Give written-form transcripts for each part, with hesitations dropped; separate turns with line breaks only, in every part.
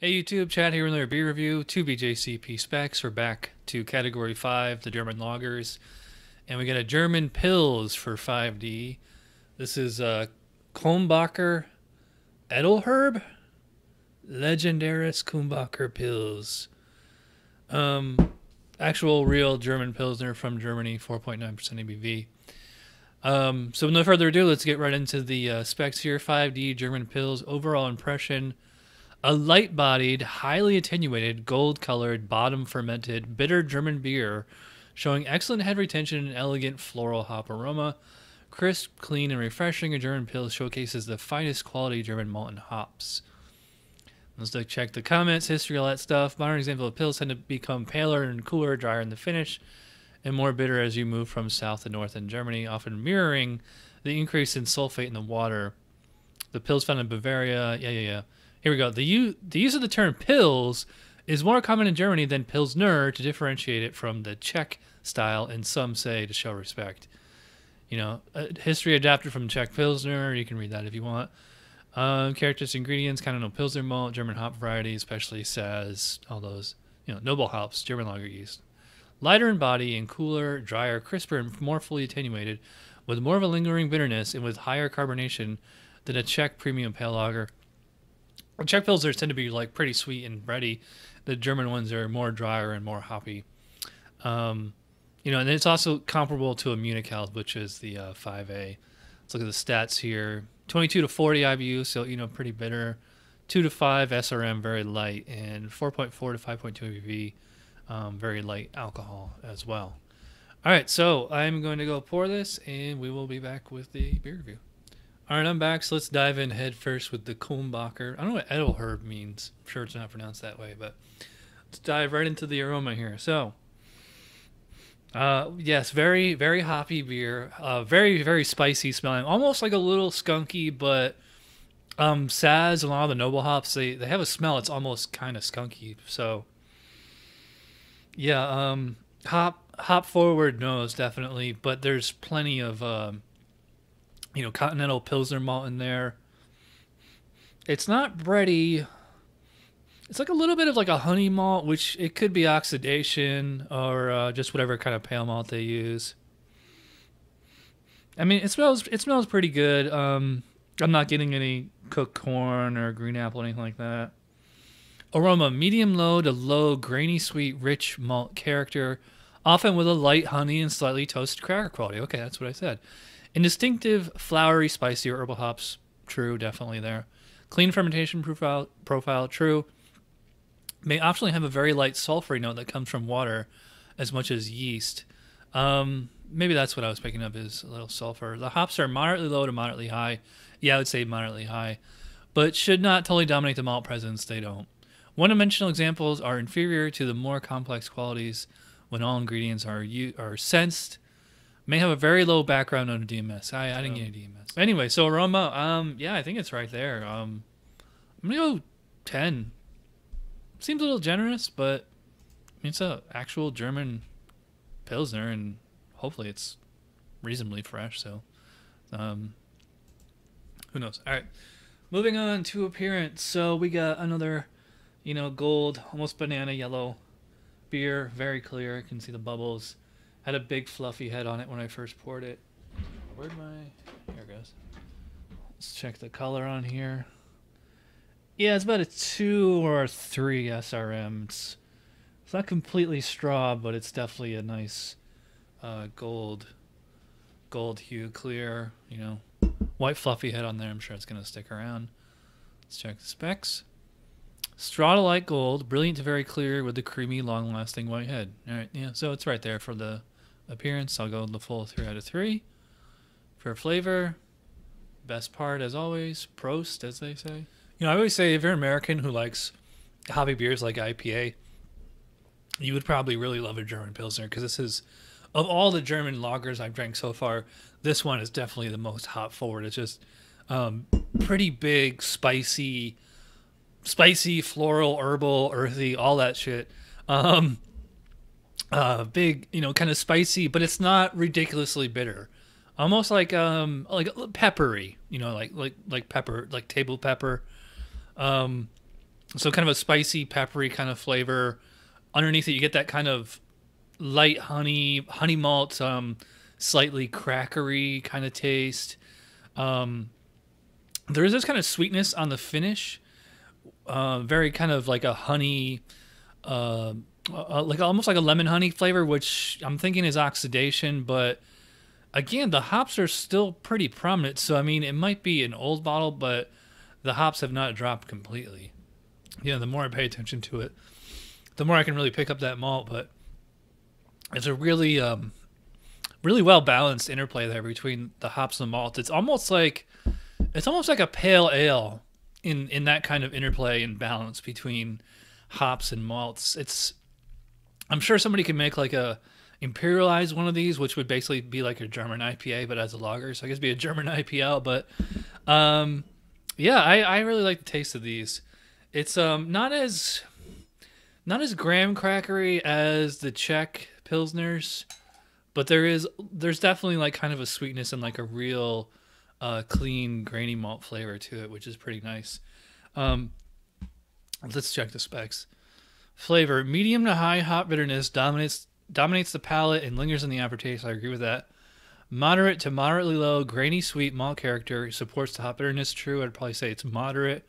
Hey YouTube, Chad here with another beer review. 2BJCP specs. We're back to category 5, the German lagers. And we got a German Pils for 5D. This is Kulmbacher Edelherb. Legendaris Kulmbacher Pils. Actual real German Pilsner from Germany, 4.9% ABV. So with no further ado, let's get right into the specs here. 5D German Pils. Overall impression. A light-bodied, highly attenuated, gold-colored, bottom-fermented, bitter German beer showing excellent head retention and elegant floral hop aroma. Crisp, clean, and refreshing, a German Pils showcases the finest quality German malt and hops. Let's check the comments, history, all that stuff. Modern example of Pils tend to become paler and cooler, drier in the finish, and more bitter as you move from south to north in Germany, often mirroring the increase in sulfate in the water. The Pils found in Bavaria, Here we go. The use of the term Pils is more common in Germany than Pilsner to differentiate it from the Czech style, and some say to show respect. You know, history adapted from Czech Pilsner. You can read that if you want. Characteristic ingredients, continental Pilsner malt, German hop variety, especially Chadz, all those, noble hops, German lager yeast. Lighter in body and cooler, drier, crisper, and more fully attenuated, with more of a lingering bitterness and with higher carbonation than a Czech premium pale lager. Czech Pilsners tend to be like pretty sweet and bready. The German ones are more drier and more hoppy. And it's also comparable to a Munich House, which is the 5A. Let's look at the stats here. 22 to 40 IBU, so pretty bitter. 2 to 5 SRM, very light, and 4.4 to 5.2 ABV, very light alcohol as well. All right, so I'm going to go pour this, and we will be back with the beer review. All right, I'm back, so let's dive in head first with the Kulmbacher. I don't know what Edelherb means. I'm sure it's not pronounced that way, but let's dive right into the aroma here. So, yes, very, very hoppy beer. Very, very spicy smelling. Almost like a little skunky, but Chadz and a lot of the noble hops, they have a smell. It's almost kind of skunky. So, yeah, hop forward nose, definitely, but there's plenty of continental Pilsner malt in there. It's not bready. It's like a little bit of like a honey malt, which it could be oxidation or just whatever kind of pale malt they use. I mean, it smells pretty good. I'm not getting any cooked corn or green apple or anything like that. Aroma, medium low to low, grainy, sweet, rich malt character, often with a light honey and slightly toasted cracker quality. Okay, that's what I said. And distinctive, flowery, spicy herbal hops, true, definitely there. Clean fermentation profile, true. May optionally have a very light sulfury note that comes from water as much as yeast. Maybe that's what I was picking up, is a little sulfur. The hops are moderately low to moderately high. Yeah, I would say moderately high. But should not totally dominate the malt presence, they don't. One-dimensional examples are inferior to the more complex qualities when all ingredients are sensed. May have a very low background on a DMS. I didn't get a DMS. Anyway, so aroma, yeah, I think it's right there. I'm going to go 10. Seems a little generous, but it's an actual German Pilsner, and hopefully it's reasonably fresh, so who knows. All right, moving on to appearance. So we got another, gold, almost banana yellow beer, very clear. You can see the bubbles. Had a big fluffy head on it when I first poured it. Here it goes. Let's check the color on here. Yeah, it's about a 2 or a 3 SRM. It's not completely straw, but it's definitely a nice gold hue, clear, white fluffy head on there. I'm sure it's going to stick around. Let's check the specs. Straw to light gold, brilliant to very clear with the creamy, long-lasting white head. All right, yeah, so it's right there for the appearance. I'll go the full 3 out of 3. For flavor, best part as always, Prost, as they say. I always say if you're an American who likes hoppy beers like IPA, you would probably really love a German Pilsner, because this is, of all the German lagers I've drank so far, this one is definitely the most hop forward. It's just pretty big, spicy, floral, herbal, earthy, all that shit. Big, kind of spicy, but it's not ridiculously bitter. Almost like peppery, like pepper, like table pepper. So kind of a spicy, peppery kind of flavor. Underneath it, you get that kind of light honey malt, slightly crackery kind of taste. There is this kind of sweetness on the finish. Very kind of like a honey, like almost like a lemon honey flavor, which I'm thinking is oxidation. But again, the hops are still pretty prominent. So, I mean, it might be an old bottle, but the hops have not dropped completely. Yeah, the more I pay attention to it, the more I can really pick up that malt. But it's a really, really well balanced interplay there between the hops and the malt. It's almost like a pale ale in that kind of interplay and balance between hops and malts. I'm sure somebody can make like a imperialized one of these, which would basically be like a German IPA, but as a lager. So I guess it'd be a German IPL. But yeah, I really like the taste of these. It's not as graham crackery as the Czech pilsners, but there's definitely like kind of a sweetness and like a real clean grainy malt flavor to it, which is pretty nice. Let's check the specs. Flavor: medium to high hop bitterness dominates the palate and lingers in the aftertaste. I agree with that. Moderate to moderately low grainy sweet malt character supports the hop bitterness. True, I'd probably say it's moderate.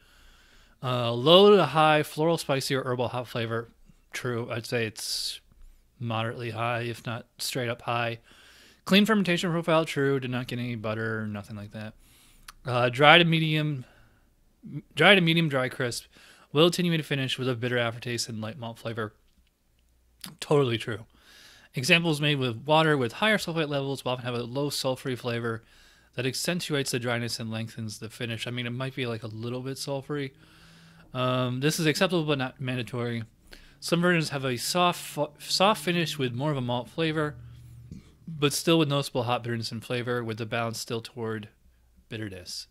Low to high floral, spicy, or herbal hop flavor. True, I'd say it's moderately high, if not straight up high. Clean fermentation profile. True, did not get any butter, nothing like that. Dry to medium dry crisp. Well attenuated finish with a bitter aftertaste and light malt flavor. Totally true. Examples made with water with higher sulfite levels will often have a low sulfury flavor that accentuates the dryness and lengthens the finish. I mean, it might be like a little bit sulfury. This is acceptable but not mandatory. Some versions have a soft finish with more of a malt flavor, but still with noticeable hop bitterness and flavor, with the balance still toward bitterness.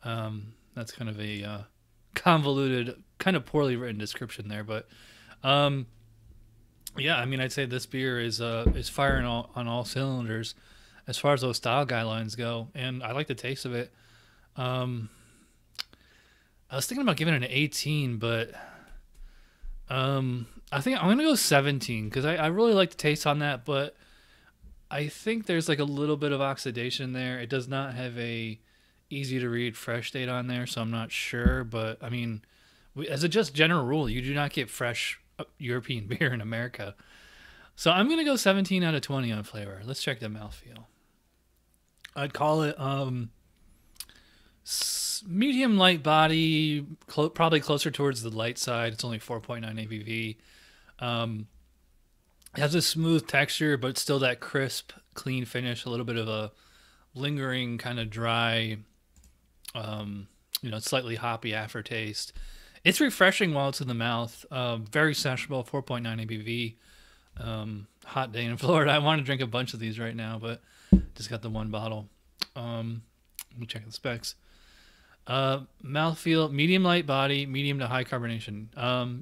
That's kind of a convoluted, kind of poorly written description there, but yeah, I mean, I'd say this beer is firing on all cylinders as far as those style guidelines go, and I like the taste of it. I was thinking about giving it an 18, but I think I'm going to go 17 because I really like the taste on that, but I think there's like a little bit of oxidation there. It does not have a easy to read fresh date on there, so I'm not sure, but I mean, as a just general rule, you do not get fresh European beer in America. So I'm going to go 17 out of 20 on flavor. Let's check the mouthfeel. I'd call it medium light body, probably closer towards the light side. It's only 4.9 ABV. It has a smooth texture, but still that crisp, clean finish. A little bit of a lingering kind of dry, slightly hoppy aftertaste. It's refreshing while it's in the mouth. Very sessionable, 4.9 ABV. Hot day in Florida. I want to drink a bunch of these right now, but just got the one bottle. Let me check the specs. Mouthfeel, medium light body, medium to high carbonation.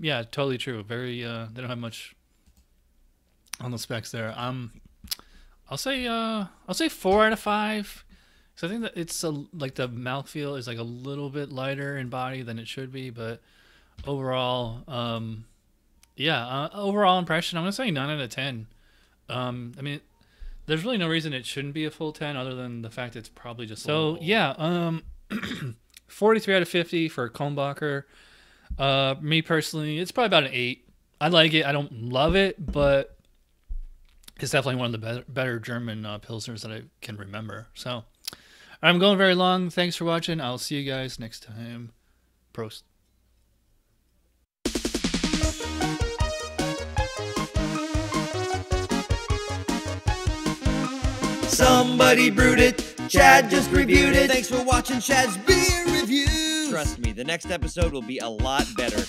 Yeah, totally true. Very, they don't have much on the specs there. I'll say 4 out of 5. So I think that it's like the mouthfeel is like a little bit lighter in body than it should be, but overall, overall impression, I'm gonna say 9 out of 10. I mean, there's really no reason it shouldn't be a full 10 other than the fact it's probably just so. Yeah, 43 out of 50 for Kulmbacher. Me personally, it's probably about an 8. I like it. I don't love it, but it's definitely one of the better German pilsners that I can remember. So I'm going very long. Thanks for watching. I'll see you guys next time. Prost.
Somebody brewed it. Chad just reviewed it. Thanks for watching Chad's Beer Review. Trust me, the next episode will be a lot better.